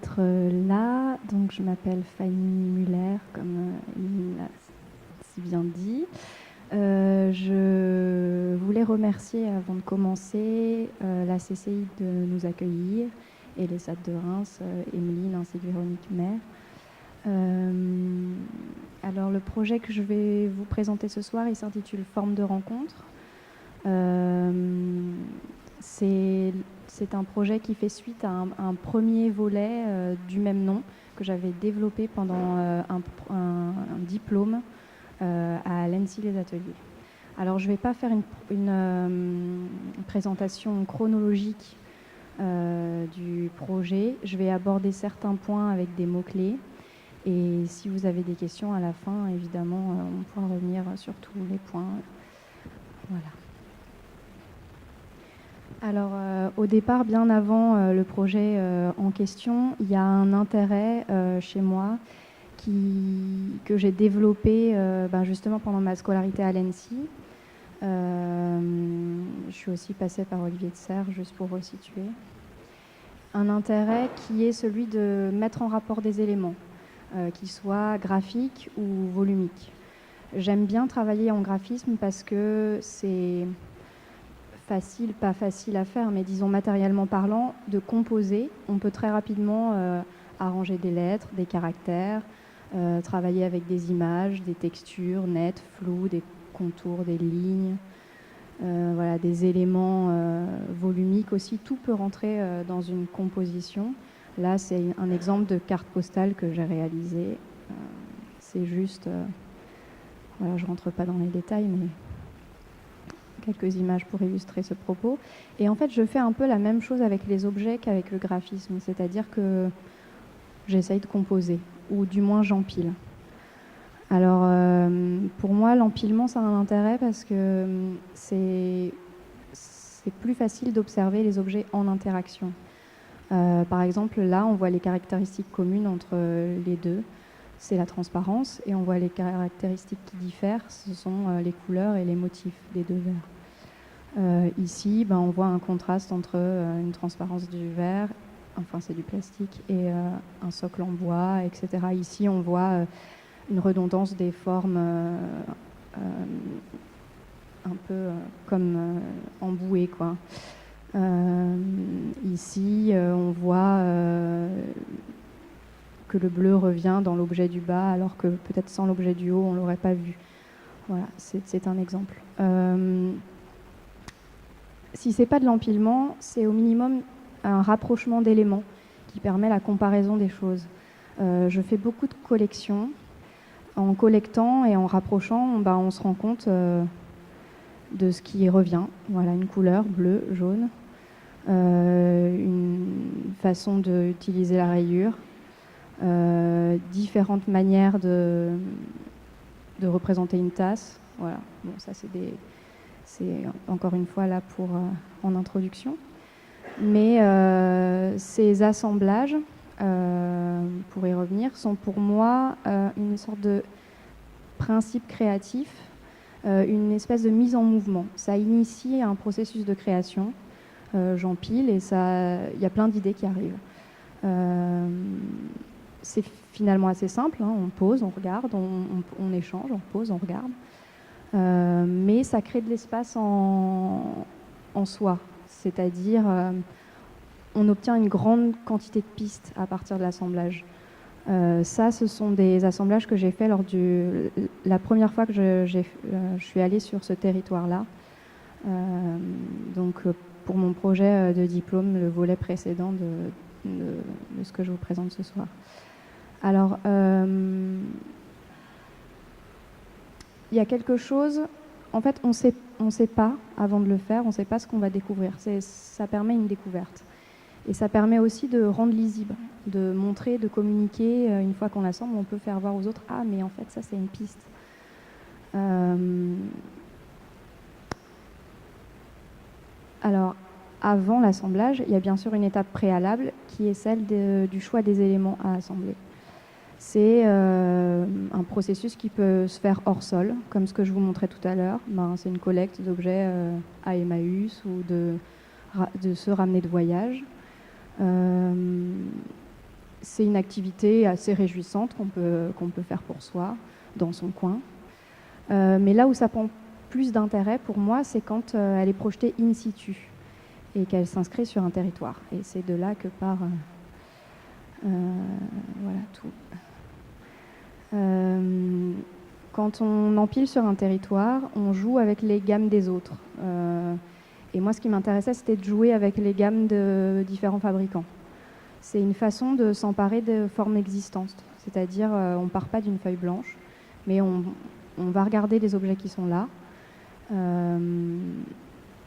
d'être là. Donc, je m'appelle Fanny Muller, comme il l'a si bien dit. Je voulais remercier, avant de commencer, la CCI de nous accueillir et les SAD de Reims, Emeline ainsi que Véronique Maire. Alors, le projet que je vais vous présenter ce soir, il s'intitule Forme de rencontre. C'est un projet qui fait suite à un premier volet du même nom que j'avais développé pendant un diplôme à l'ENSI Les Ateliers. Alors je ne vais pas faire une présentation chronologique du projet, je vais aborder certains points avec des mots-clés et si vous avez des questions à la fin, évidemment, on pourra revenir sur tous les points. Voilà. Alors, au départ, bien avant le projet en question, il y a un intérêt chez moi que j'ai développé justement pendant ma scolarité à l'ENSI. Je suis aussi passée par Olivier de Serres, juste pour resituer. Un intérêt qui est celui de mettre en rapport des éléments, qu'ils soient graphiques ou volumiques. J'aime bien travailler en graphisme parce que c'est facile, pas facile à faire, mais disons matériellement parlant, de composer. On peut très rapidement arranger des lettres, des caractères, travailler avec des images, des textures nettes, floues, des contours, des lignes, voilà, des éléments volumiques aussi. Tout peut rentrer dans une composition. Là, c'est un exemple de carte postale que j'ai réalisée. C'est juste... voilà, je ne rentre pas dans les détails, mais quelques images pour illustrer ce propos. Et en fait, je fais un peu la même chose avec les objets qu'avec le graphisme, c'est-à-dire que j'essaye de composer, ou du moins j'empile. Alors, pour moi, l'empilement, ça a un intérêt parce que c'est plus facile d'observer les objets en interaction. Par exemple, là, on voit les caractéristiques communes entre les deux. C'est la transparence, et on voit les caractéristiques qui diffèrent, ce sont les couleurs et les motifs des deux verres. Ici, on voit un contraste entre une transparence du verre, enfin c'est du plastique, et un socle en bois, etc. Ici, on voit une redondance des formes un peu comme embouées, quoi. Ici, on voit que le bleu revient dans l'objet du bas, alors que peut-être sans l'objet du haut, on ne l'aurait pas vu. Voilà, c'est un exemple. Si ce n'est pas de l'empilement, c'est au minimum un rapprochement d'éléments qui permet la comparaison des choses. Je fais beaucoup de collections. En collectant et en rapprochant, on se rend compte de ce qui revient. Voilà, une couleur, bleu, jaune, une façon d'utiliser la rayure, différentes manières de représenter une tasse. Voilà, bon, ça c'est encore une fois là pour en introduction. Mais ces assemblages, pour y revenir, sont pour moi une sorte de principe créatif, une espèce de mise en mouvement. Ça initie un processus de création. J'empile et il y a plein d'idées qui arrivent. C'est finalement assez simple, hein. On pose, on regarde, on échange, on pose, on regarde. Mais ça crée de l'espace en soi, c'est-à-dire on obtient une grande quantité de pistes à partir de l'assemblage. Ça, ce sont des assemblages que j'ai fait lors la première fois que je suis allée sur ce territoire-là. Donc, pour mon projet de diplôme, le volet précédent de ce que je vous présente ce soir. Alors, il y a quelque chose, en fait, on sait pas, avant de le faire, on ne sait pas ce qu'on va découvrir. Ça permet une découverte. Et ça permet aussi de rendre lisible, de montrer, de communiquer. Une fois qu'on l'assemble, on peut faire voir aux autres « Ah, mais en fait, ça, c'est une piste. » Alors, avant l'assemblage, il y a bien sûr une étape préalable qui est celle du choix des éléments à assembler. C'est un processus qui peut se faire hors sol, comme ce que je vous montrais tout à l'heure. C'est une collecte d'objets à Emmaüs ou de se ramener de voyage. c'est une activité assez réjouissante qu'on peut faire pour soi, dans son coin. Mais là où ça prend plus d'intérêt pour moi, c'est quand elle est projetée in situ et qu'elle s'inscrit sur un territoire. Et c'est de là que part voilà tout. Quand on empile sur un territoire, on joue avec les gammes des autres. Et moi, ce qui m'intéressait, c'était de jouer avec les gammes de différents fabricants. C'est une façon de s'emparer de formes existantes. C'est-à-dire, on ne part pas d'une feuille blanche, mais on va regarder les objets qui sont là.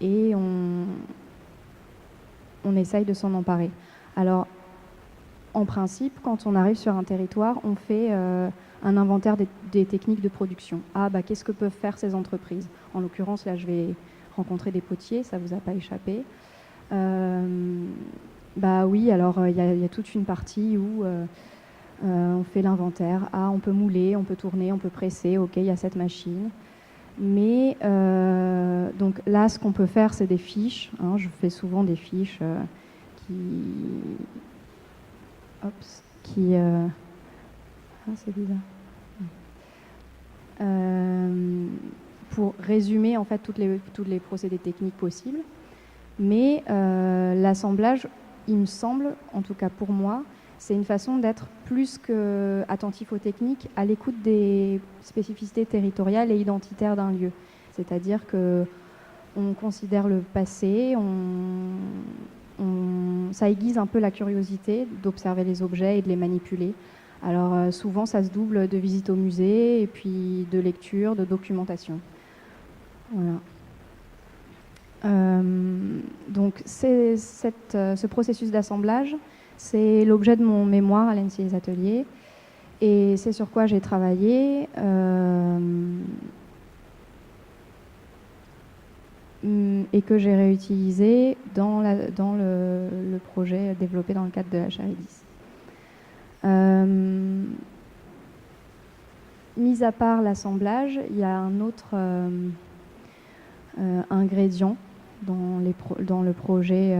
Et on essaye de s'en emparer. Alors, en principe, quand on arrive sur un territoire, on fait un inventaire des techniques de production. Qu'est-ce que peuvent faire ces entreprises? En l'occurrence, là, je vais rencontrer des potiers, ça ne vous a pas échappé. Oui, alors il y a toute une partie où on fait l'inventaire. On peut mouler, on peut tourner, on peut presser, ok, il y a cette machine. Mais donc là, ce qu'on peut faire, c'est des fiches. Je fais souvent des fiches c'est bizarre. Pour résumer en fait toutes les procédés techniques possibles. Mais l'assemblage, il me semble, en tout cas pour moi, c'est une façon d'être plus qu'attentif aux techniques, à l'écoute des spécificités territoriales et identitaires d'un lieu. C'est-à-dire qu'on considère le passé, ça aiguise un peu la curiosité d'observer les objets et de les manipuler. Alors souvent, ça se double de visites au musée et puis de lecture, de documentation. Voilà. Donc ce processus d'assemblage, c'est l'objet de mon mémoire à l'ANSSI Les Ateliers et c'est sur quoi j'ai travaillé et que j'ai réutilisé dans le projet développé dans le cadre de HR10. Mis à part l'assemblage, il y a un autre ingrédient dans le projet,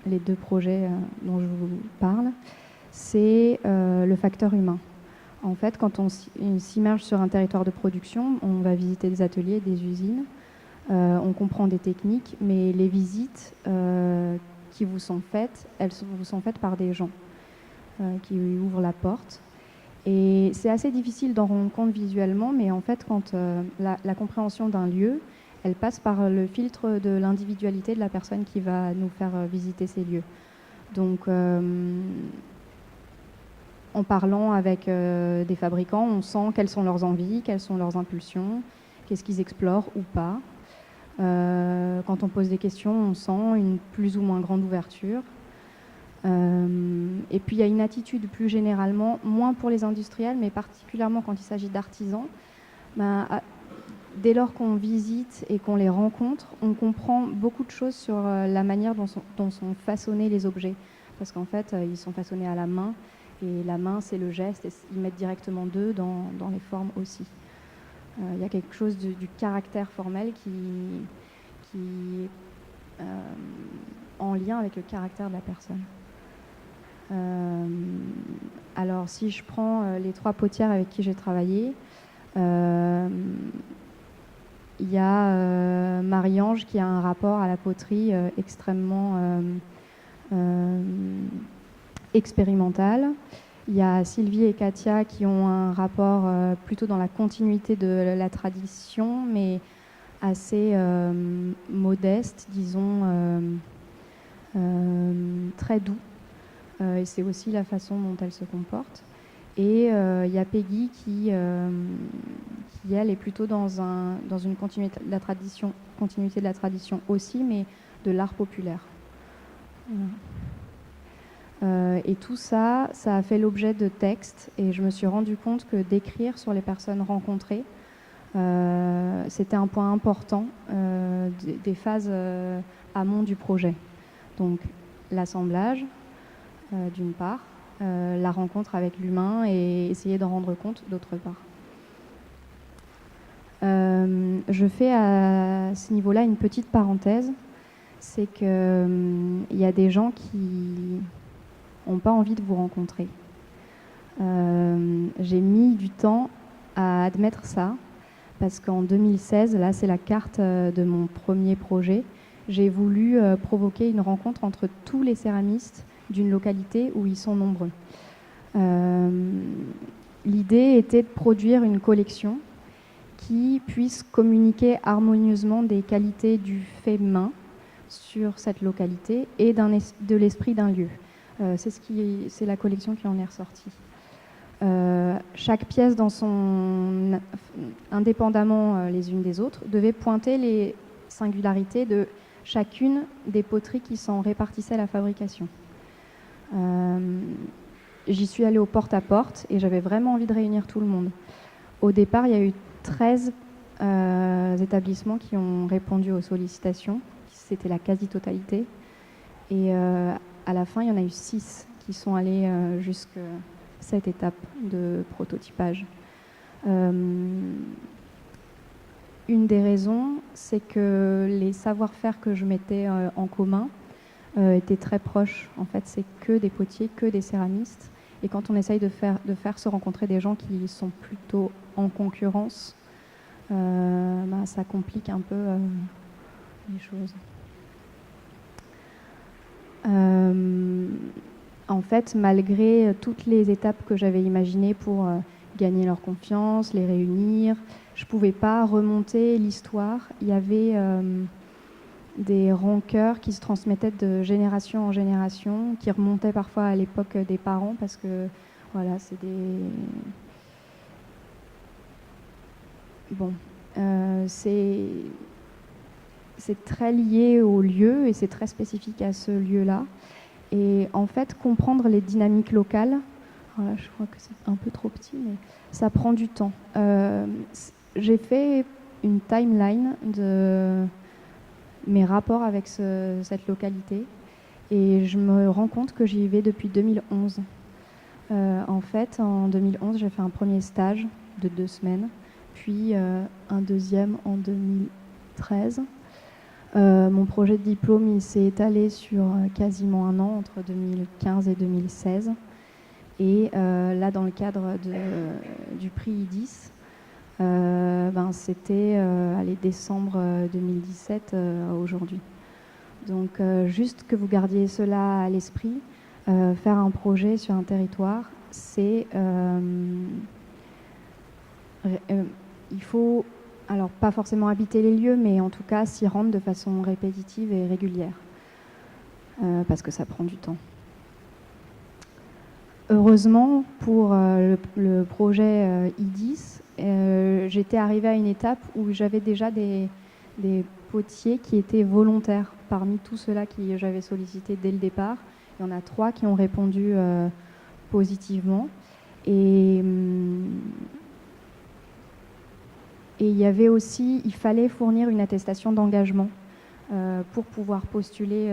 les deux projets dont je vous parle, c'est le facteur humain. En fait, quand on s'immerge sur un territoire de production, on va visiter des ateliers, des usines, on comprend des techniques, mais les visites qui vous sont faites, vous sont faites par des gens qui ouvrent la porte. Et c'est assez difficile d'en rendre compte visuellement, mais en fait, quand la compréhension d'un lieu, elle passe par le filtre de l'individualité de la personne qui va nous faire visiter ces lieux. Donc, en parlant avec des fabricants, on sent quelles sont leurs envies, quelles sont leurs impulsions, qu'est-ce qu'ils explorent ou pas. Quand on pose des questions, on sent une plus ou moins grande ouverture. Et puis il y a une attitude plus généralement, moins pour les industriels, mais particulièrement quand il s'agit d'artisans. Dès lors qu'on visite et qu'on les rencontre, on comprend beaucoup de choses sur la manière dont sont façonnés les objets. Parce qu'en fait, ils sont façonnés à la main, et la main, c'est le geste, et ils mettent directement d'eux dans les formes aussi. Il y a quelque chose du caractère formel qui est en lien avec le caractère de la personne. Alors, si je prends les 3 potières avec qui j'ai travaillé, il y a Marie-Ange qui a un rapport à la poterie extrêmement expérimental. Il y a Sylvie et Katia qui ont un rapport plutôt dans la continuité de la tradition, mais assez modeste, disons, très doux. Et c'est aussi la façon dont elle se comporte. Et il y a Peggy qui elle, est plutôt dans une continuité de la tradition aussi, mais de l'art populaire. Et tout ça a fait l'objet de textes, et je me suis rendu compte que d'écrire sur les personnes rencontrées, c'était un point important des phases amont du projet. Donc l'assemblage, d'une part, la rencontre avec l'humain et essayer d'en rendre compte d'autre part. Je fais à ce niveau-là une petite parenthèse, c'est qu'il y a des gens qui n'ont pas envie de vous rencontrer. J'ai mis du temps à admettre ça, parce qu'en 2016, là c'est la carte de mon premier projet, j'ai voulu provoquer une rencontre entre tous les céramistes d'une localité où ils sont nombreux. L'idée était de produire une collection qui puisse communiquer harmonieusement des qualités du fait main sur cette localité et de l'esprit d'un lieu. C'est la collection qui en est ressortie. Chaque pièce, indépendamment les unes des autres, devait pointer les singularités de chacune des poteries qui s'en répartissaient la fabrication. J'y suis allée au porte-à-porte et j'avais vraiment envie de réunir tout le monde. Au départ, il y a eu 13 établissements qui ont répondu aux sollicitations. C'était la quasi-totalité. Et à la fin, il y en a eu 6 qui sont allés jusqu'à cette étape de prototypage. Une des raisons, c'est que les savoir-faire que je mettais en commun étaient très proches. En fait, c'est que des potiers, que des céramistes. Et quand on essaye de faire se rencontrer des gens qui sont plutôt en concurrence, ça complique un peu les choses. En fait, malgré toutes les étapes que j'avais imaginées pour gagner leur confiance, les réunir, je ne pouvais pas remonter l'histoire. Il y avait des rancœurs qui se transmettaient de génération en génération, qui remontaient parfois à l'époque des parents, parce que voilà, c'est des... Bon, c'est très lié au lieu et c'est très spécifique à ce lieu-là. Et en fait, comprendre les dynamiques locales, voilà, je crois que c'est un peu trop petit, mais ça prend du temps. J'ai fait une timeline de mes rapports avec cette localité et je me rends compte que j'y vais depuis 2011. En fait, en 2011, j'ai fait un premier stage de 2 semaines, puis un deuxième en 2013. Mon projet de diplôme, il s'est étalé sur quasiment un an, entre 2015 et 2016. Et là, dans le cadre du prix IDIS, c'était décembre 2017 aujourd'hui. Donc, juste que vous gardiez cela à l'esprit, faire un projet sur un territoire, c'est... il faut... Alors, pas forcément habiter les lieux, mais en tout cas s'y rendre de façon répétitive et régulière, parce que ça prend du temps. Heureusement, pour le projet IDIS, j'étais arrivée à une étape où j'avais déjà des potiers qui étaient volontaires. Parmi tous ceux-là que j'avais sollicités dès le départ, il y en a 3 qui ont répondu positivement. Et il y avait aussi, il fallait fournir une attestation d'engagement pour pouvoir postuler,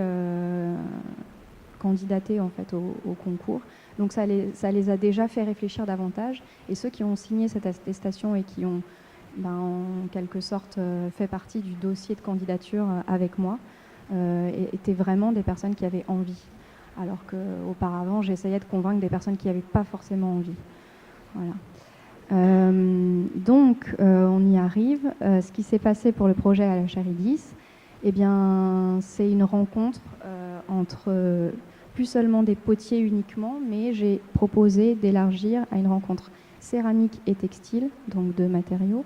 candidater en fait au concours. Donc ça les a déjà fait réfléchir davantage. Et ceux qui ont signé cette attestation et qui ont en quelque sorte fait partie du dossier de candidature avec moi étaient vraiment des personnes qui avaient envie. Alors qu'auparavant, j'essayais de convaincre des personnes qui n'avaient pas forcément envie. Voilà. Donc, on y arrive. Ce qui s'est passé pour le projet à la chaire IDIS, eh bien, c'est une rencontre entre plus seulement des potiers uniquement, mais j'ai proposé d'élargir à une rencontre céramique et textile, donc 2 matériaux,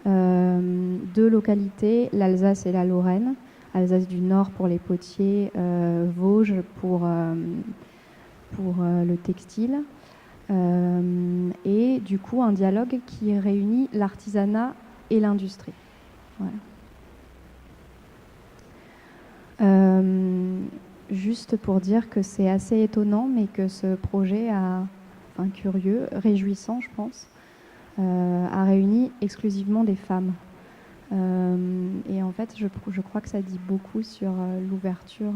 2 localités, l'Alsace et la Lorraine. Alsace du Nord pour les potiers, Vosges pour le textile. Et du coup un dialogue qui réunit l'artisanat et l'industrie. Voilà. Juste pour dire que c'est assez étonnant, mais que ce projet curieux, réjouissant je pense, a réuni exclusivement des femmes. Et en fait je crois que ça dit beaucoup sur l'ouverture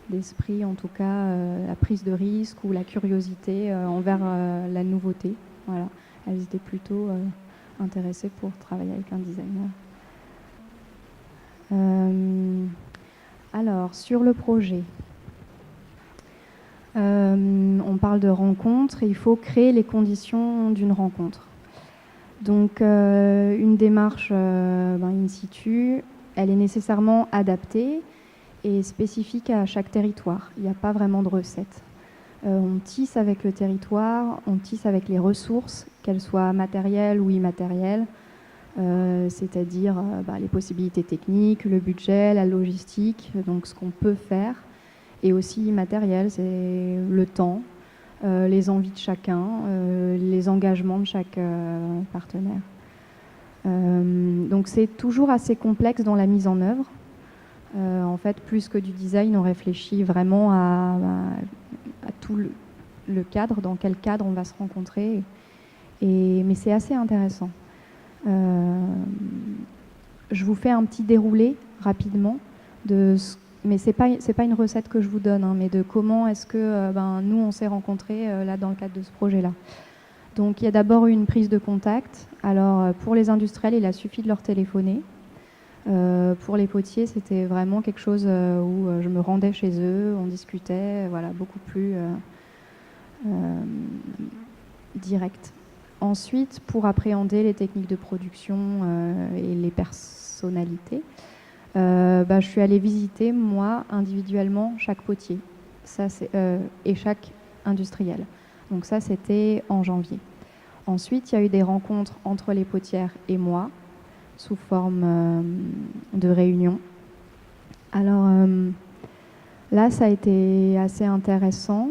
d'esprit, en tout cas la prise de risque ou la curiosité envers la nouveauté. Voilà. Elles étaient plutôt intéressées pour travailler avec un designer. Alors, sur le projet, On parle de rencontre et il faut créer les conditions d'une rencontre. Donc une démarche in situ, elle est nécessairement adaptée et spécifique à chaque territoire. Il n'y a pas vraiment de recette. On tisse avec le territoire, on tisse avec les ressources, qu'elles soient matérielles ou immatérielles, c'est-à-dire les possibilités techniques, le budget, la logistique, donc ce qu'on peut faire, et aussi immatériel, c'est le temps, les envies de chacun, les engagements de chaque partenaire. Donc c'est toujours assez complexe dans la mise en œuvre. En fait, plus que du design, on réfléchit vraiment à tout le cadre, dans quel cadre on va se rencontrer. Mais c'est assez intéressant. Je vous fais un petit déroulé rapidement mais c'est pas une recette que je vous donne, mais de comment est-ce que nous on s'est rencontrés là dans le cadre de ce projet-là. Donc il y a d'abord une prise de contact. Alors pour les industriels, il a suffi de leur téléphoner. Pour les potiers, c'était vraiment quelque chose où je me rendais chez eux, on discutait, voilà, beaucoup plus direct. Ensuite, pour appréhender les techniques de production et les personnalités, je suis allée visiter, moi, individuellement, chaque potier et chaque industriel. Donc ça, c'était en janvier. Ensuite, il y a eu des rencontres entre les potières et moi, sous forme de réunion. Alors là, ça a été assez intéressant.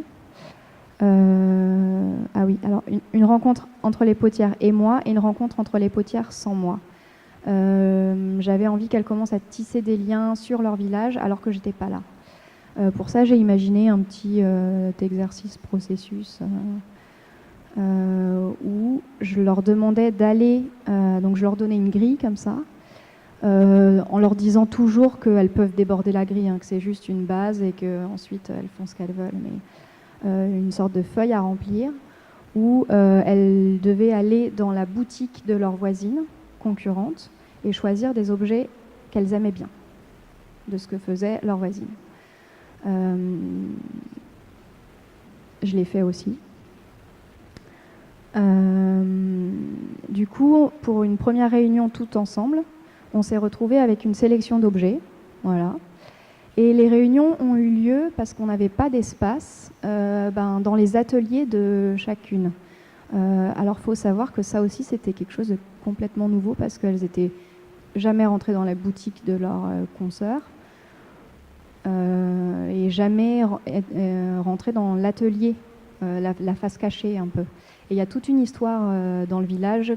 Alors une rencontre entre les potières et moi et une rencontre entre les potières sans moi. J'avais envie qu'elles commencent à tisser des liens sur leur village alors que j'étais pas là. Pour ça, j'ai imaginé un petit exercice processus où je leur demandais d'aller, donc je leur donnais une grille comme ça, en leur disant toujours qu'elles peuvent déborder la grille, que c'est juste une base et qu'ensuite elles font ce qu'elles veulent, mais une sorte de feuille à remplir où elles devaient aller dans la boutique de leur voisine concurrente et choisir des objets qu'elles aimaient bien de ce que faisait leur voisine. Je l'ai fait aussi. Du coup, pour une première réunion tout ensemble, on s'est retrouvés avec une sélection d'objets. Voilà. Et les réunions ont eu lieu parce qu'on n'avait pas d'espace dans les ateliers de chacune. Alors, il faut savoir que ça aussi, c'était quelque chose de complètement nouveau parce qu'elles n'étaient jamais rentrées dans la boutique de leur consoeur et jamais rentrées dans l'atelier, la face cachée un peu. Et il y a toute une histoire dans le village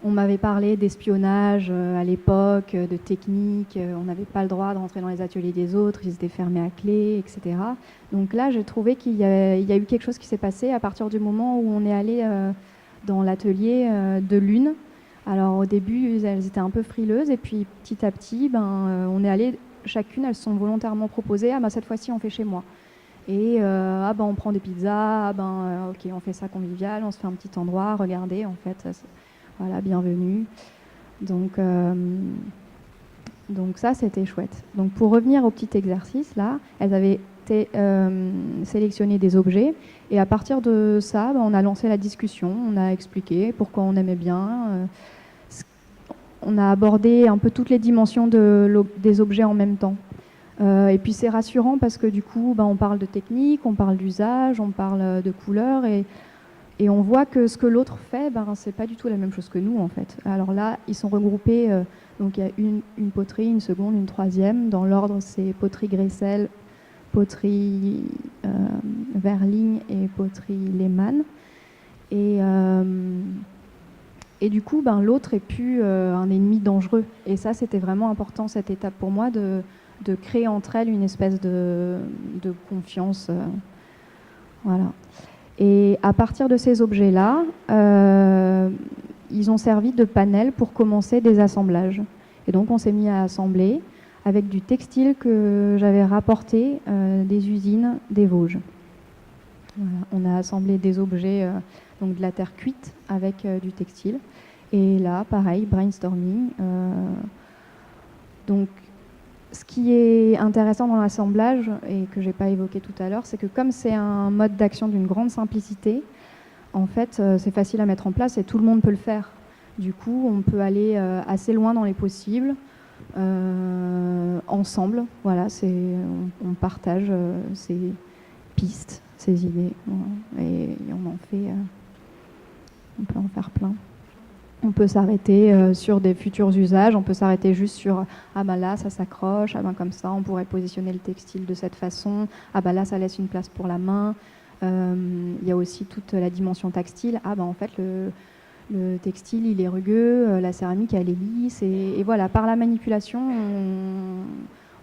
on m'avait parlé d'espionnage à l'époque, de techniques, on n'avait pas le droit de rentrer dans les ateliers des autres, ils étaient fermés à clé, etc. Donc là, j'ai trouvé qu'il y a eu quelque chose qui s'est passé à partir du moment où on est allé dans l'atelier de l'une. Alors au début, elles étaient un peu frileuses, et puis petit à petit, on est allé, chacune, elles se sont volontairement proposées, cette fois-ci, on fait chez moi. Et on prend des pizzas, ok, on fait ça convivial, on se fait un petit endroit, regardez, en fait, voilà, bienvenue. Donc ça, c'était chouette. Donc pour revenir au petit exercice, là, elles avaient sélectionné des objets, et à partir de ça, on a lancé la discussion, on a expliqué pourquoi on aimait bien, on a abordé un peu toutes les dimensions des objets en même temps. Et puis c'est rassurant parce que du coup, on parle de technique, on parle d'usage, on parle de couleurs, et on voit que ce que l'autre fait, c'est pas du tout la même chose que nous en fait. Alors là, ils sont regroupés, donc il y a une poterie, une seconde, une troisième. Dans l'ordre, c'est poterie Gressel, poterie Verligne et poterie Lehmann. Et du coup, l'autre est plus un ennemi dangereux. Et ça, c'était vraiment important, cette étape pour moi, de créer entre elles une espèce de confiance. Voilà. Et à partir de ces objets-là, ils ont servi de panel pour commencer des assemblages. Et donc on s'est mis à assembler avec du textile que j'avais rapporté des usines des Vosges. Voilà. On a assemblé des objets, donc de la terre cuite avec du textile. Et là, pareil, brainstorming. Donc ce qui est intéressant dans l'assemblage, et que je n'ai pas évoqué tout à l'heure, c'est que comme c'est un mode d'action d'une grande simplicité, en fait, c'est facile à mettre en place et tout le monde peut le faire. Du coup, on peut aller assez loin dans les possibles, ensemble. Voilà, on partage ses pistes, ses idées, voilà, et on en fait, on peut en faire plein. On peut s'arrêter sur des futurs usages, on peut s'arrêter juste sur « ah bah là ça s'accroche, ah bah comme ça on pourrait positionner le textile de cette façon, ah bah là ça laisse une place pour la main ». Il y a aussi toute la dimension textile, ah bah en fait le textile il est rugueux, la céramique elle est lisse, et voilà, par la manipulation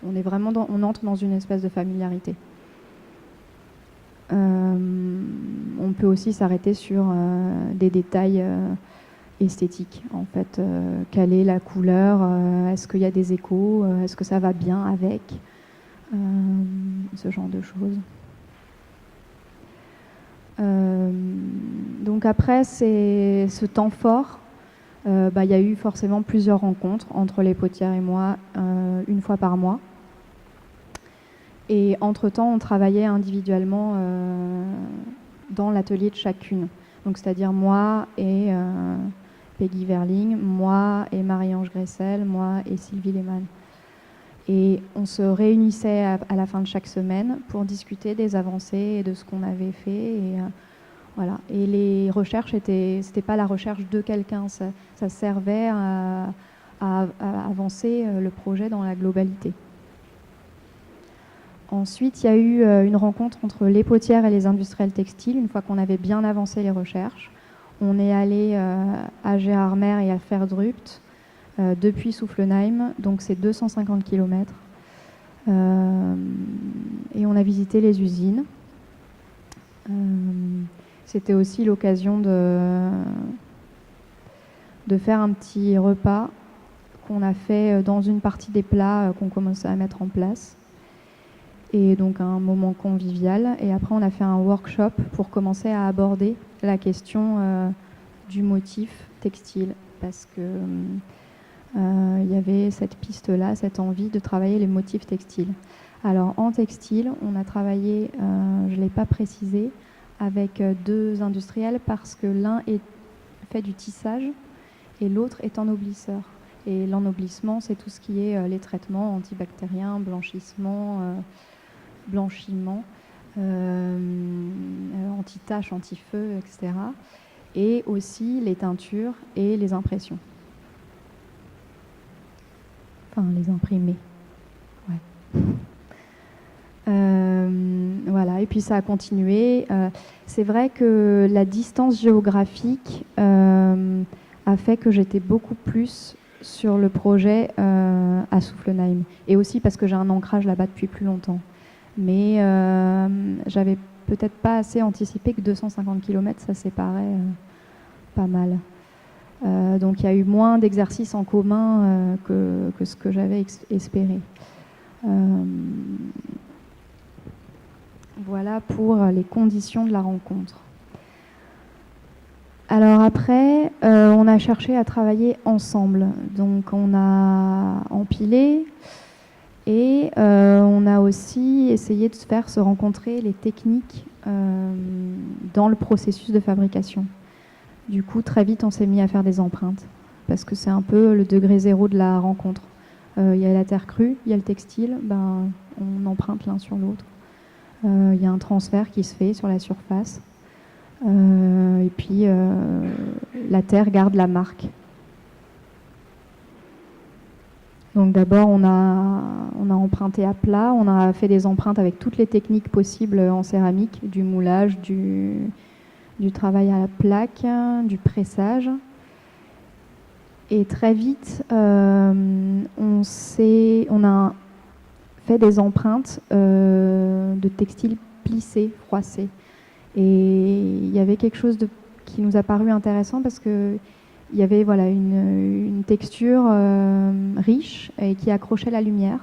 on est vraiment on entre dans une espèce de familiarité. On peut aussi s'arrêter sur des détails esthétique en fait, quelle est la couleur, est-ce qu'il y a des échos, est-ce que ça va bien avec, ce genre de choses. Donc après ce temps fort, il y a eu forcément plusieurs rencontres entre les potières et moi, une fois par mois, et entre-temps on travaillait individuellement dans l'atelier de chacune, donc c'est-à-dire moi et Peggy Verling, moi et Marie-Ange Gressel, moi et Sylvie Lehmann. Et on se réunissait à la fin de chaque semaine pour discuter des avancées et de ce qu'on avait fait. Et, voilà. Et les recherches, c'était pas la recherche de quelqu'un, ça servait à avancer le projet dans la globalité. Ensuite, il y a eu une rencontre entre les potières et les industriels textiles, une fois qu'on avait bien avancé les recherches. On est allé à Gérardmer et à Sverdrupt depuis Soufflenheim, donc c'est 250 km. Et on a visité les usines. C'était aussi l'occasion de faire un petit repas qu'on a fait dans une partie des plats qu'on commençait à mettre en place. Et donc un moment convivial. Et après, on a fait un workshop pour commencer à aborder la question du motif textile, parce que y avait cette piste-là, cette envie de travailler les motifs textiles. Alors en textile, on a travaillé, je ne l'ai pas précisé, avec deux industriels, parce que l'un fait du tissage et l'autre est ennoblisseur. Et l'ennoblissement, c'est tout ce qui est les traitements antibactériens, blanchissement, blanchiment, anti-taches, anti-feu, etc. Et aussi les teintures et les impressions. Enfin, les imprimés. Ouais. Voilà, et puis ça a continué. C'est vrai que la distance géographique a fait que j'étais beaucoup plus sur le projet à Soufflenheim. Et aussi parce que j'ai un ancrage là-bas depuis plus longtemps. Mais j'avais peut-être pas assez anticipé que 250 km, ça séparait pas mal. Donc il y a eu moins d'exercices en commun que ce que j'avais espéré. Voilà pour les conditions de la rencontre. Alors après, on a cherché à travailler ensemble. Donc on a empilé. Et on a aussi essayé de faire se rencontrer les techniques dans le processus de fabrication. Du coup, très vite, on s'est mis à faire des empreintes, parce que c'est un peu le degré zéro de la rencontre. Il y a la terre crue, il y a le textile, on emprunte l'un sur l'autre. Il y a un transfert qui se fait sur la surface. Et puis, la terre garde la marque. Donc d'abord, on a emprunté à plat, on a fait des empreintes avec toutes les techniques possibles en céramique, du moulage, du travail à la plaque, du pressage. Et très vite, on a fait des empreintes de textiles plissés, froissés. Et il y avait quelque chose qui nous a paru intéressant, parce que il y avait une texture riche et qui accrochait la lumière.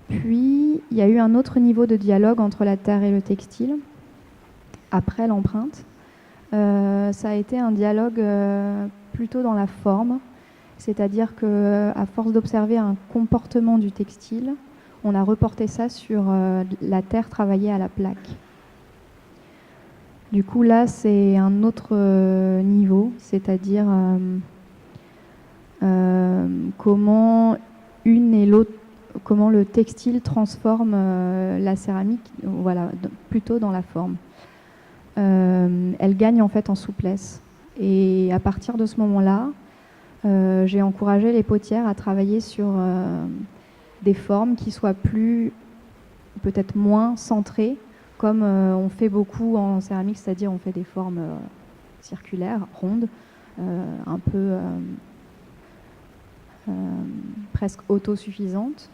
Puis, il y a eu un autre niveau de dialogue entre la terre et le textile, après l'empreinte. Ça a été un dialogue plutôt dans la forme, C'est-à-dire qu'à force d'observer un comportement du textile, on a reporté ça sur la terre travaillée à la plaque. Du coup, là, c'est un autre niveau, c'est-à-dire comment comment le textile transforme la céramique, voilà, plutôt dans la forme. Elle gagne en fait en souplesse. Et à partir de ce moment-là, j'ai encouragé les potières à travailler sur des formes qui soient peut-être moins centrées, comme on fait beaucoup en céramique, c'est-à-dire on fait des formes circulaires, rondes, un peu presque autosuffisantes.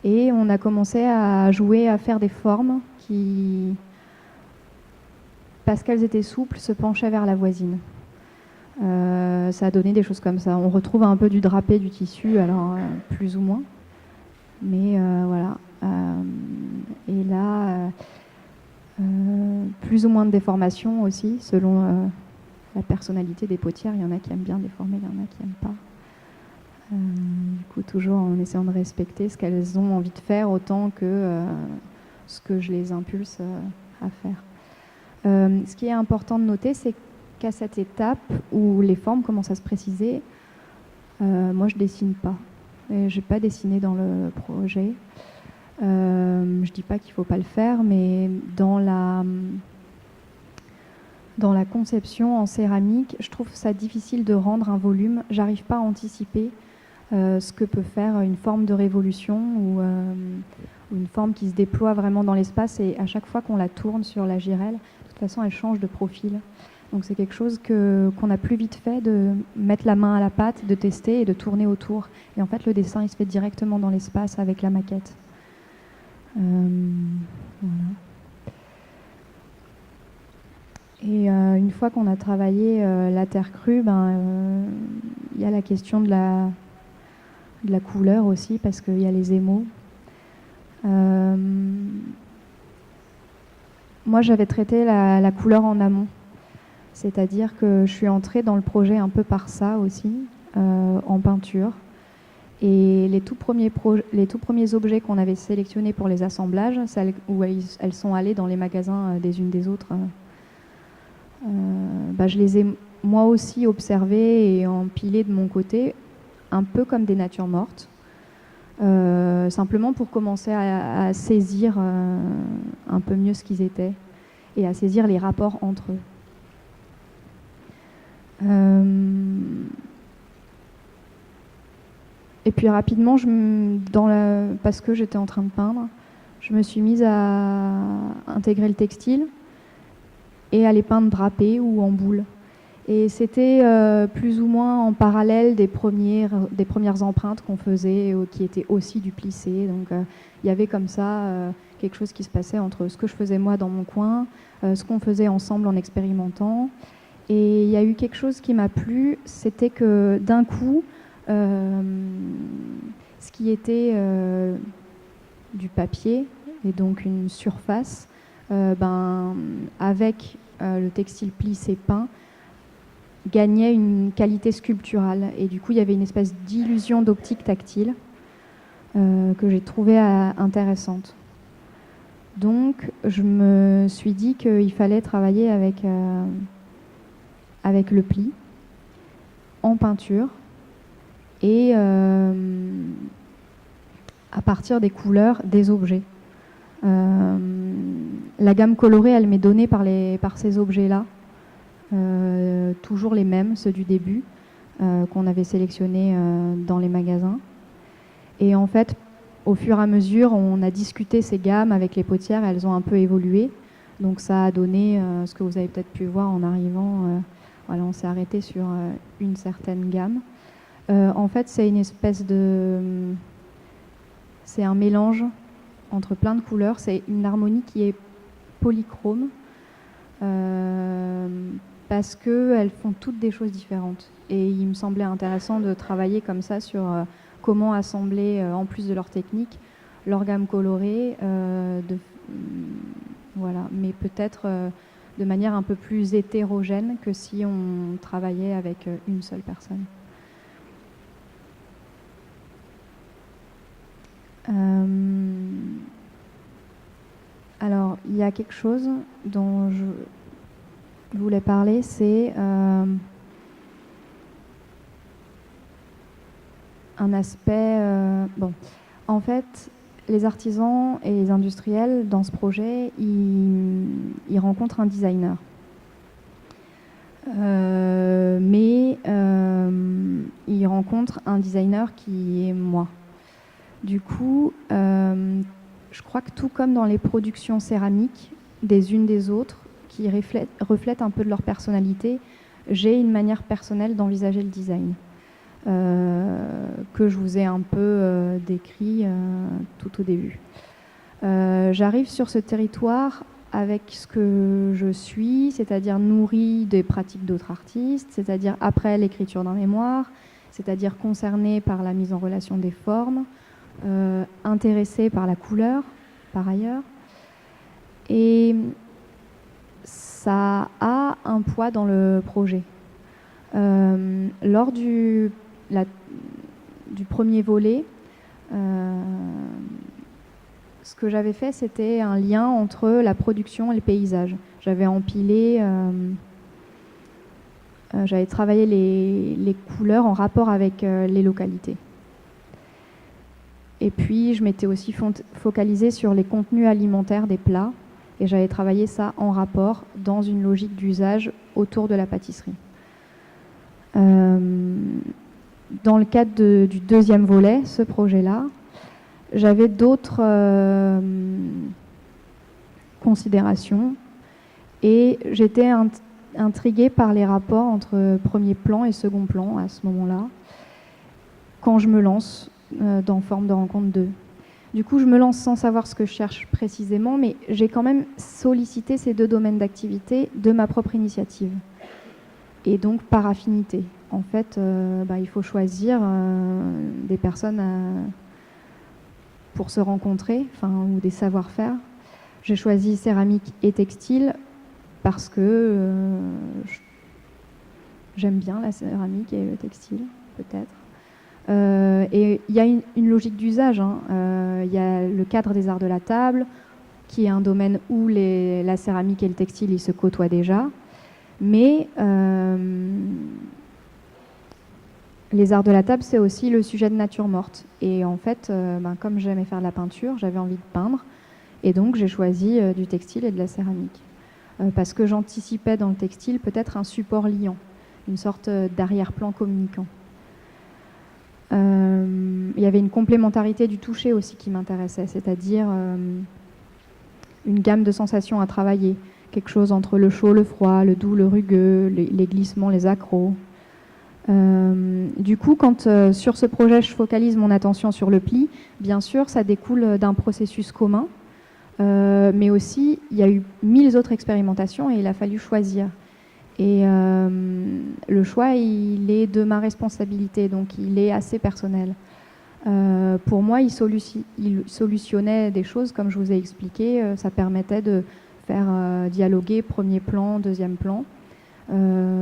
Et on a commencé à jouer, à faire des formes qui, parce qu'elles étaient souples, se penchaient vers la voisine. Ça a donné des choses comme ça. On retrouve un peu du drapé, du tissu, alors plus ou moins. Mais voilà. Et là, plus ou moins de déformation aussi, selon la personnalité des potières. Il y en a qui aiment bien déformer, il y en a qui n'aiment pas. Du coup, toujours en essayant de respecter ce qu'elles ont envie de faire autant que ce que je les impulse à faire. Ce qui est important de noter, c'est qu'à cette étape où les formes commencent à se préciser, moi je dessine pas. Je n'ai pas dessiné dans le projet. Je dis pas qu'il faut pas le faire, mais dans la conception en céramique, je trouve ça difficile de rendre un volume. J'arrive pas à anticiper ce que peut faire une forme de révolution ou une forme qui se déploie vraiment dans l'espace, et à chaque fois qu'on la tourne sur la girelle, de toute façon elle change de profil. Donc c'est quelque chose qu'on a plus vite fait, de mettre la main à la pâte, de tester et de tourner autour. Et en fait le dessin il se fait directement dans l'espace avec la maquette. Voilà. Et une fois qu'on a travaillé la terre crue, y a la question de la couleur aussi, parce qu'il y a les émaux. Moi, j'avais traité la couleur en amont. C'est-à-dire que je suis entrée dans le projet un peu par ça aussi, en peinture. Et les tout premiers objets qu'on avait sélectionnés pour les assemblages, celles où elles sont allées dans les magasins des unes des autres, je les ai moi aussi observées et empilées de mon côté, un peu comme des natures mortes. Simplement pour commencer à saisir un peu mieux ce qu'ils étaient et à saisir les rapports entre eux. Et puis rapidement, parce que j'étais en train de peindre, je me suis mise à intégrer le textile et à les peindre drapés ou en boule. Et c'était plus ou moins en parallèle des premières empreintes qu'on faisait, qui étaient aussi du plissé. Donc il y avait comme ça quelque chose qui se passait entre ce que je faisais moi dans mon coin, ce qu'on faisait ensemble en expérimentant. Et il y a eu quelque chose qui m'a plu, c'était que d'un coup, ce qui était du papier, et donc une surface, avec le textile plissé peint, gagnait une qualité sculpturale. Et du coup, il y avait une espèce d'illusion d'optique tactile que j'ai trouvée intéressante. Donc, je me suis dit qu'il fallait travailler avec le pli en peinture et à partir des couleurs des objets. La gamme colorée, elle m'est donnée par ces objets-là. Toujours les mêmes, ceux du début, qu'on avait sélectionnés dans les magasins. Et en fait, au fur et à mesure, on a discuté ces gammes avec les potières, elles ont un peu évolué. Donc ça a donné ce que vous avez peut-être pu voir en arrivant. Voilà, on s'est arrêté sur une certaine gamme. En fait, c'est une espèce c'est un mélange entre plein de couleurs. C'est une harmonie qui est polychrome. Parce qu'elles font toutes des choses différentes. Et il me semblait intéressant de travailler comme ça sur comment assembler, en plus de leur technique, leur gamme colorée, voilà, mais peut-être de manière un peu plus hétérogène que si on travaillait avec une seule personne. Alors, il y a quelque chose dont je voulais parler, c'est un aspect... bon, en fait, les artisans et les industriels, dans ce projet, ils rencontrent un designer. Mais ils rencontrent un designer qui est moi. Du coup, je crois que tout comme dans les productions céramiques, des unes des autres, qui reflètent un peu de leur personnalité, j'ai une manière personnelle d'envisager le design. Que je vous ai un peu décrit tout au début. J'arrive sur ce territoire avec ce que je suis, c'est-à-dire nourri des pratiques d'autres artistes, c'est-à-dire après l'écriture d'un mémoire, c'est-à-dire concerné par la mise en relation des formes, intéressé par la couleur, par ailleurs. Et ça a un poids dans le projet. Lors du premier volet, ce que j'avais fait, c'était un lien entre la production et le paysage. J'avais empilé, j'avais travaillé les couleurs en rapport avec les localités. Et puis, je m'étais aussi focalisée sur les contenus alimentaires des plats, et j'avais travaillé ça en rapport dans une logique d'usage autour de la pâtisserie. Dans le cadre du deuxième volet, ce projet-là, j'avais d'autres considérations et j'étais intriguée par les rapports entre premier plan et second plan à ce moment-là, quand je me lance dans Forme de rencontre 2. Du coup, je me lance sans savoir ce que je cherche précisément, mais j'ai quand même sollicité ces deux domaines d'activité de ma propre initiative. Et donc par affinité. En fait, il faut choisir des personnes pour se rencontrer, ou des savoir-faire. J'ai choisi céramique et textile parce que j'aime bien la céramique et le textile, peut-être. Et il y a une logique d'usage. Il y a le cadre des arts de la table, qui est un domaine où la céramique et le textile ils se côtoient déjà. Mais les arts de la table, c'est aussi le sujet de nature morte. Et en fait, comme j'aimais faire de la peinture, j'avais envie de peindre. Et donc, j'ai choisi du textile et de la céramique. Parce que j'anticipais dans le textile peut-être un support liant, une sorte d'arrière-plan communicant. Il y avait une complémentarité du toucher aussi qui m'intéressait, c'est-à-dire une gamme de sensations à travailler. Quelque chose entre le chaud, le froid, le doux, le rugueux, les glissements, les accros. Du coup, quand sur ce projet, je focalise mon attention sur le pli, bien sûr, ça découle d'un processus commun, mais aussi, il y a eu 1000 autres expérimentations et il a fallu choisir. Et le choix, il est de ma responsabilité, donc il est assez personnel. Pour moi, il solutionnait des choses, comme je vous ai expliqué, ça permettait de faire dialoguer premier plan, deuxième plan,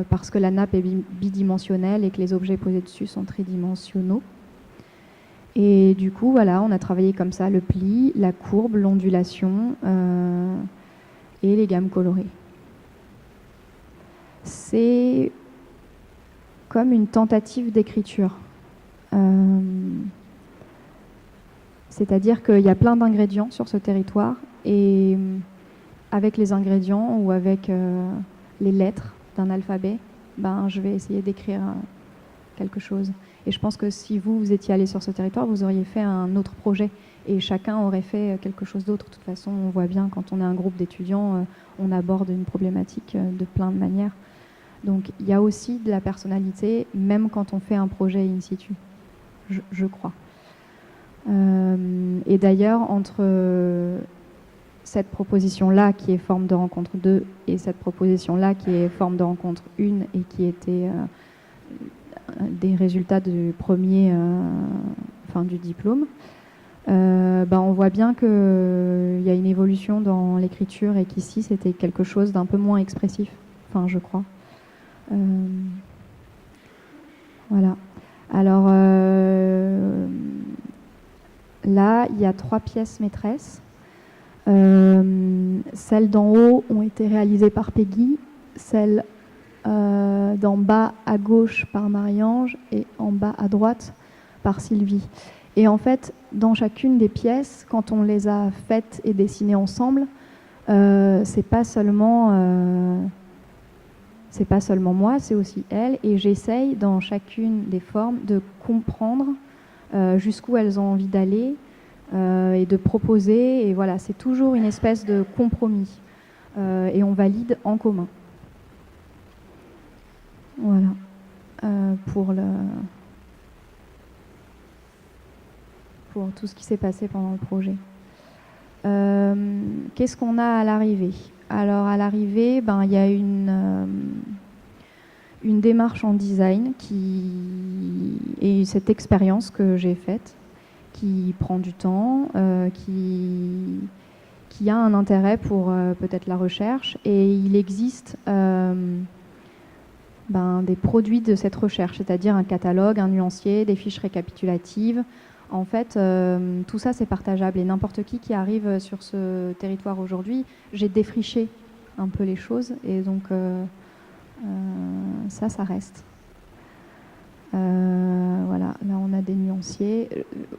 parce que la nappe est bidimensionnelle et que les objets posés dessus sont tridimensionnaux. Et du coup, voilà, on a travaillé comme ça le pli, la courbe, l'ondulation et les gammes colorées. C'est comme une tentative d'écriture. C'est-à-dire qu'il y a plein d'ingrédients sur ce territoire et avec les ingrédients ou avec les lettres d'un alphabet, je vais essayer d'écrire quelque chose. Et je pense que si vous étiez allé sur ce territoire, vous auriez fait un autre projet et chacun aurait fait quelque chose d'autre. De toute façon, on voit bien quand on est un groupe d'étudiants, on aborde une problématique de plein de manières. Donc il y a aussi de la personnalité, même quand on fait un projet in situ, je crois. Et d'ailleurs, entre cette proposition-là qui est Forme de rencontre 2 et cette proposition-là qui est Forme de rencontre 1 et qui était des résultats du premier, du diplôme, on voit bien qu'il y a une évolution dans l'écriture et qu'ici c'était quelque chose d'un peu moins expressif, je crois. Voilà. Alors, Là, il y a 3 pièces maîtresses. Celles d'en haut ont été réalisées par Peggy, celles d'en bas à gauche par Marie-Ange et en bas à droite par Sylvie. Et en fait, dans chacune des pièces, quand on les a faites et dessinées ensemble, c'est pas seulement moi, c'est aussi elle. Et j'essaye dans chacune des formes de comprendre jusqu'où elles ont envie d'aller et de proposer. Et voilà, c'est toujours une espèce de compromis. Et on valide en commun. Voilà. Pour tout ce qui s'est passé pendant le projet. Qu'est-ce qu'on a à l'arrivée? Alors à l'arrivée, il y a une démarche en design et cette expérience que j'ai faite, qui prend du temps, qui a un intérêt pour peut-être la recherche, et il existe des produits de cette recherche, c'est-à-dire un catalogue, un nuancier, des fiches récapitulatives. En fait, tout ça, c'est partageable. Et n'importe qui arrive sur ce territoire aujourd'hui, j'ai défriché un peu les choses. Et donc, ça reste. Voilà, là, on a des nuanciers.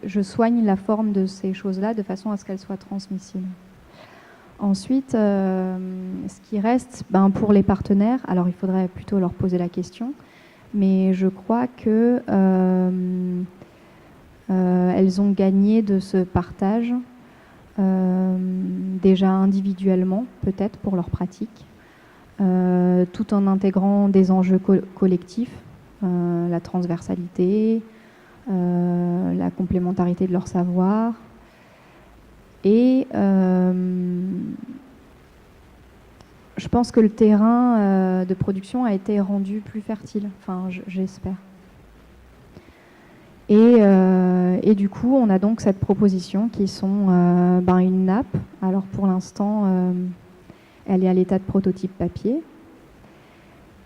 Je soigne la forme de ces choses-là de façon à ce qu'elles soient transmissibles. Ensuite, ce qui reste, pour les partenaires, alors il faudrait plutôt leur poser la question, mais je crois que elles ont gagné de ce partage, déjà individuellement, peut-être pour leur pratique, tout en intégrant des enjeux collectifs, la transversalité, la complémentarité de leur savoir. Et je pense que le terrain de production a été rendu plus fertile, enfin j'espère. Et du coup, on a donc cette proposition qui sont une nappe. Alors pour l'instant, elle est à l'état de prototype papier.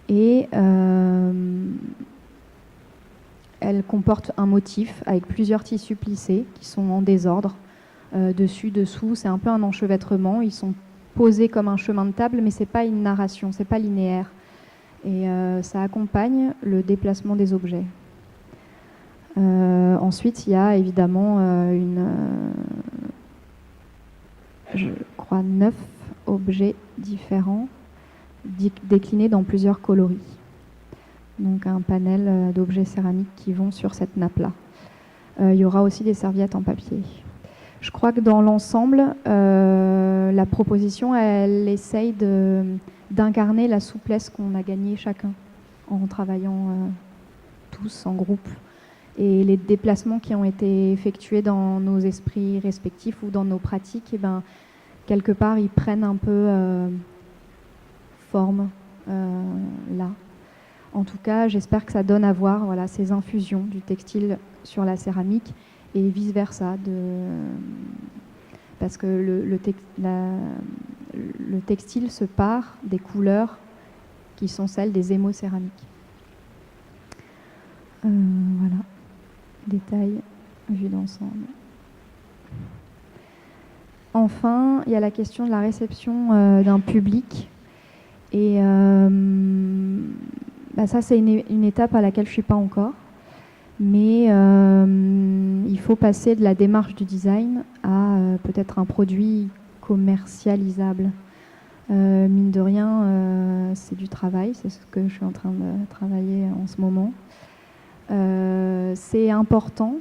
Et elle comporte un motif avec plusieurs tissus plissés qui sont en désordre. Dessus, dessous, c'est un peu un enchevêtrement. Ils sont posés comme un chemin de table, mais c'est pas une narration, c'est pas linéaire. Et ça accompagne le déplacement des objets. Ensuite, il y a évidemment je crois 9 objets différents déclinés dans plusieurs coloris. Donc un panel d'objets céramiques qui vont sur cette nappe-là. Il y aura aussi des serviettes en papier. Je crois que dans l'ensemble, la proposition, elle essaye d'incarner la souplesse qu'on a gagnée chacun en travaillant tous en groupe. Et les déplacements qui ont été effectués dans nos esprits respectifs ou dans nos pratiques, quelque part, ils prennent un peu forme là. En tout cas, j'espère que ça donne à voir ces infusions du textile sur la céramique et vice-versa, parce que le textile se part des couleurs qui sont celles des hémocéramiques. Voilà, détail vu d'ensemble. Enfin, il y a la question de la réception d'un public. Et ça, c'est une étape à laquelle je ne suis pas encore. Mais il faut passer de la démarche du design à peut-être un produit commercialisable. Mine de rien, c'est du travail, c'est ce que je suis en train de travailler en ce moment. C'est important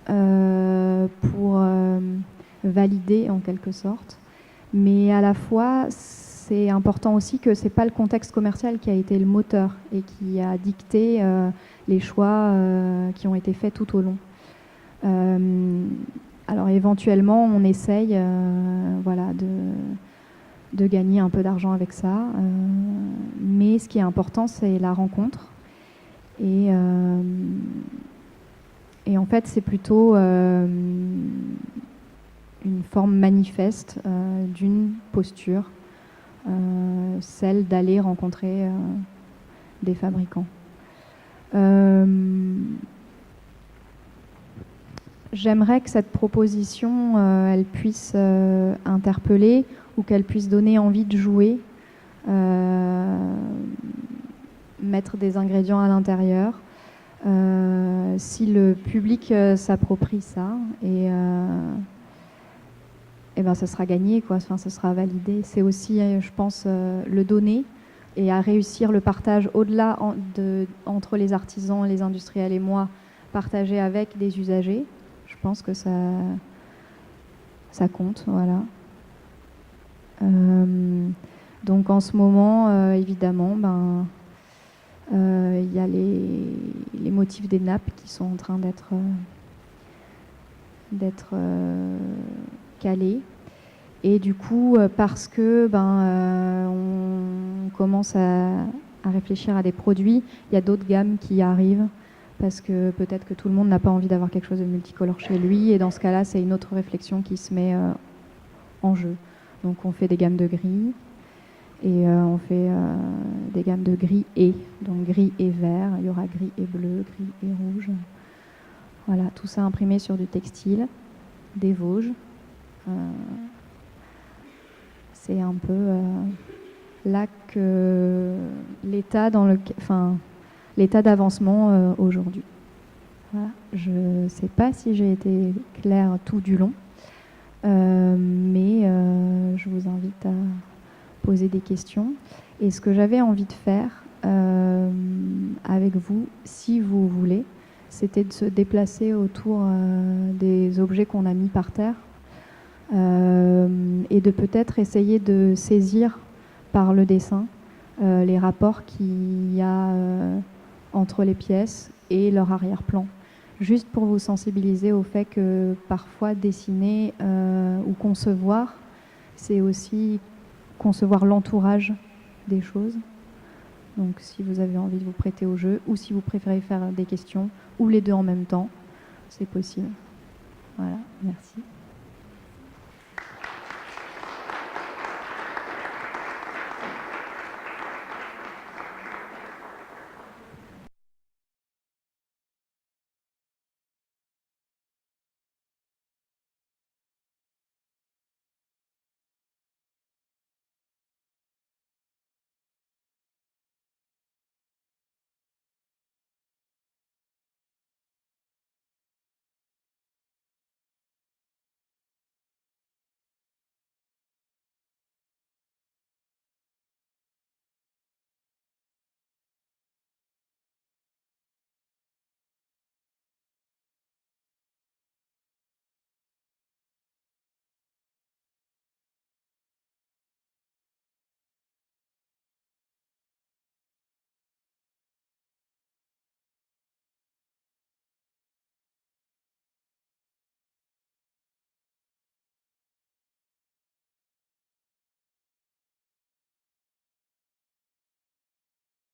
pour valider en quelque sorte, mais à la fois c'est important aussi que c'est pas le contexte commercial qui a été le moteur et qui a dicté les choix qui ont été faits tout au long. Alors éventuellement on essaye de gagner un peu d'argent avec ça, mais ce qui est important c'est la rencontre et en fait c'est plutôt une forme manifeste d'une posture, celle d'aller rencontrer des fabricants. J'aimerais que cette proposition, elle puisse interpeller ou qu'elle puisse donner envie de jouer, mettre des ingrédients à l'intérieur. Si le public s'approprie ça, et ben ça sera gagné, quoi. Enfin, ça sera validé. C'est aussi, je pense, le donner et à réussir le partage au-delà entre les artisans, les industriels et moi, partager avec des usagers. Je pense que ça compte, voilà. Donc en ce moment, évidemment, il y a les motifs des nappes qui sont en train d'être calés. Et du coup, parce que on commence à réfléchir à des produits, il y a d'autres gammes qui arrivent, parce que peut-être que tout le monde n'a pas envie d'avoir quelque chose de multicolore chez lui, et dans ce cas-là, c'est une autre réflexion qui se met en jeu. Donc on fait des gammes de gris, et on fait des gammes de gris et, donc gris et vert, il y aura gris et bleu, gris et rouge. Voilà, tout ça imprimé sur du textile, des Vosges. C'est un peu là que l'état d'avancement aujourd'hui. Voilà. Je ne sais pas si j'ai été claire tout du long, mais je vous invite à poser des questions. Et ce que j'avais envie de faire avec vous, si vous voulez, c'était de se déplacer autour des objets qu'on a mis par terre et de peut-être essayer de saisir par le dessin les rapports qu'il y a entre les pièces et leur arrière-plan. Juste pour vous sensibiliser au fait que parfois dessiner ou concevoir, c'est aussi concevoir l'entourage des choses. Donc si vous avez envie de vous prêter au jeu, ou si vous préférez faire des questions, ou les deux en même temps, c'est possible. Voilà, merci.